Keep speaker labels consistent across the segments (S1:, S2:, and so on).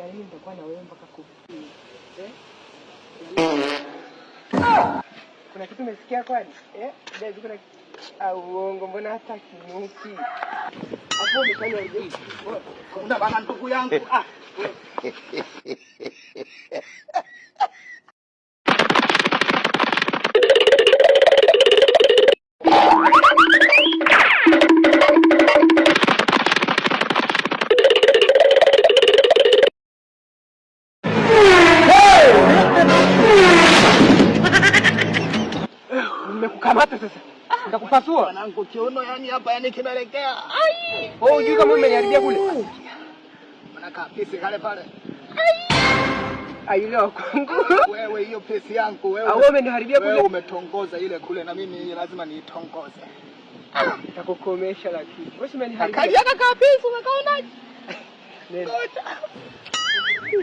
S1: Yaani nitakuwa na wewe mpaka kufikia. Kuna kitu umesikia kwani? Baby kuna uongo mbona hata kinuki. Hapo umefanya hivi.
S2: Kuna bana ndugu yangu.
S1: Nimekukamata sasa. Nitakupasua.
S2: Mwanangu kiuno yani hapa yani kimeelekea.
S1: Ai! Unajua kama umeniharibia kule.
S2: Mwanaka pisi kale pale.
S1: Ai leo kwangu.
S2: Wewe hiyo pisi yangu wewe.
S1: Wewe umeniharibia kule.
S2: Wewe umetongoza ile kule na mimi lazima niitongoze.
S1: Nitakukomesha lakini. Wewe umeniharibia.
S2: Kali yaka pisi umekaonaje?
S1: Nenda.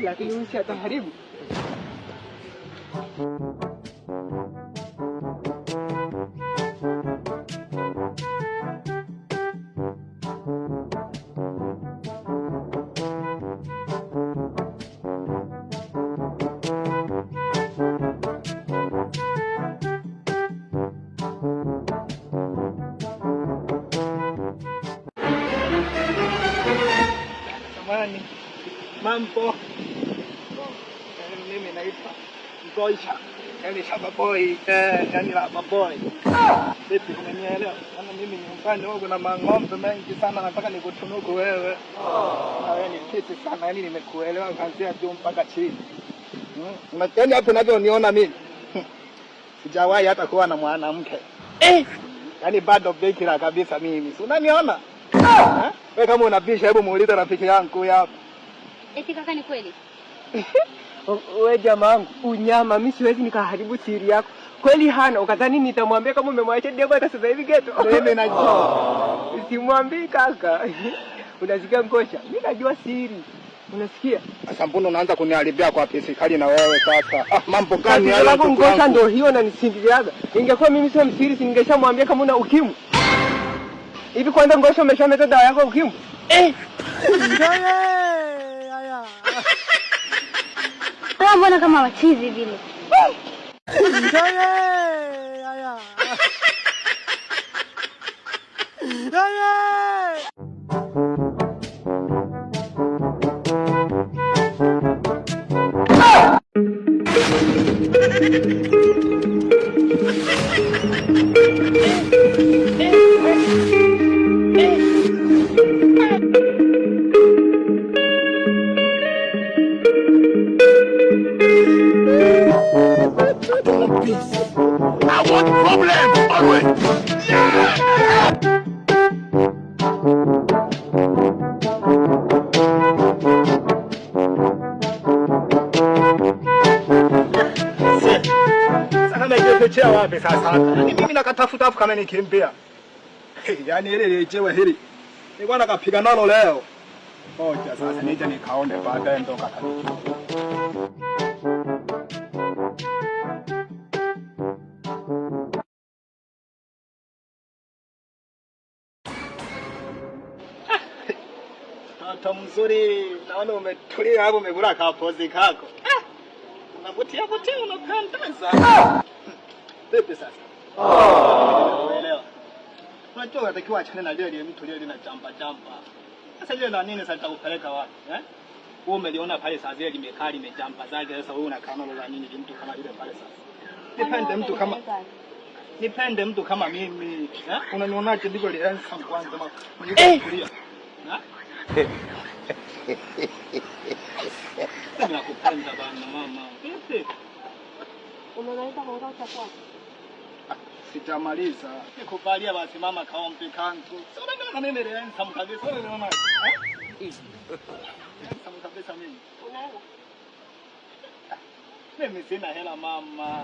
S1: Lakini usitaharibu.
S2: Samani. Mambo. Mimi naitwa Ngoisha. Yaani shamba boy, yaani lava boy. Vipi umenielewa? Maana mimi nyumbani huko na mang'ombe mengi sana nataka nikutunuku wewe. Wewe ni kiti sana, yaani nimekuelewa kuanzia juu mpaka chini. Yaani hapo unavyoniona mimi. Sijawahi hata kuwa na mwanamke. Yaani bado bikira kabisa mimi. Si unaniona? Wewe kama unabisha hebu muulize rafiki yangu hapa.
S3: Eti kaka ni kweli?
S1: Wewe jamaangu, unyama mimi siwezi nikaharibu siri yako. Kweli hana ukadhani nitamwambia kama umemwacha Diego hata sasa hivi geto.
S2: Mimi najua.
S1: Simwambii kaka. Unasikia Ngosha? Mimi najua siri. Unasikia?
S2: Sasa mbona unaanza kuniharibia kwa pesi kali na wewe sasa? Mambo gani haya
S1: hapo? Ngosha ndio hiyo na nisindiliaga. Ingekuwa mimi sio msiri ningeshamwambia kama una ukimwi. Hivi kwanza Ngosha umeshameza dawa yako ukimwi?
S3: Mbona kama wachizi vile?
S2: I want problem always. Sasa najipetea wapi sasa? Yaani mimi nakatafuta afu kama nikimbia. Yaani ile lejewe hili. Nilikuwa nakapiga nalo leo. Ngoja sasa nije nikaone baadaye ndo katanichukua. Mtoto mzuri, naona umetulia hapo umekula kapozi kako. Unavutia vutia unapendeza. Vipi sasa? Unaelewa? Unajua unatakiwa achane na lile mtu lile lina jamba. Sasa lile na nini sasa nitakupeleka wapi, Wewe umeliona pale sasa zile limekaa limejamba zake sasa wewe unakaa nalo la nini mtu kama yule pale sasa? Nipende mtu kama mimi, Unanionaje ndivyo lianza kwanza kulia. Nakupenda bana mama. Vipi?
S3: Unaweza kuongea chakula?
S2: Sitamaliza. Nikubalia basi mama kaombe kangu. Sio ndio mimi nilianza kabisa. Sio unaona? Sasa kabisa mimi.
S3: Unaweza?
S2: Mimi sina hela mama.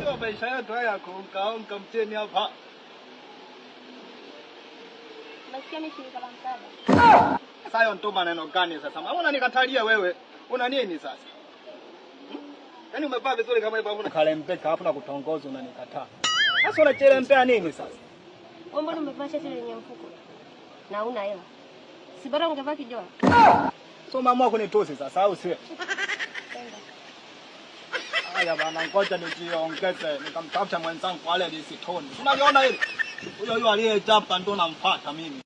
S2: Sio maisha yetu haya kuonga mteni hapa.
S3: Nasikia ni shirika la msaada.
S2: Sasa hayo ndo maneno gani sasa? Mbona nikatalia wewe? Una nini sasa? Yaani umevaa vizuri kama hivyo hapo kalempeka hapo na kutongoza unanikataa. Sasa unachelempea nini sasa?
S3: Wewe mbona umevaa shati lenye mfuko? Na una hela. Si bora ungevaa kijora.
S2: So umeamua kunitusi sasa au sio? Haya bana, ngoja nijiongeze nikamtafuta mwenzangu wale lisitoni. Unaliona hili? Huyo aliyechapa ndo namfuata mimi.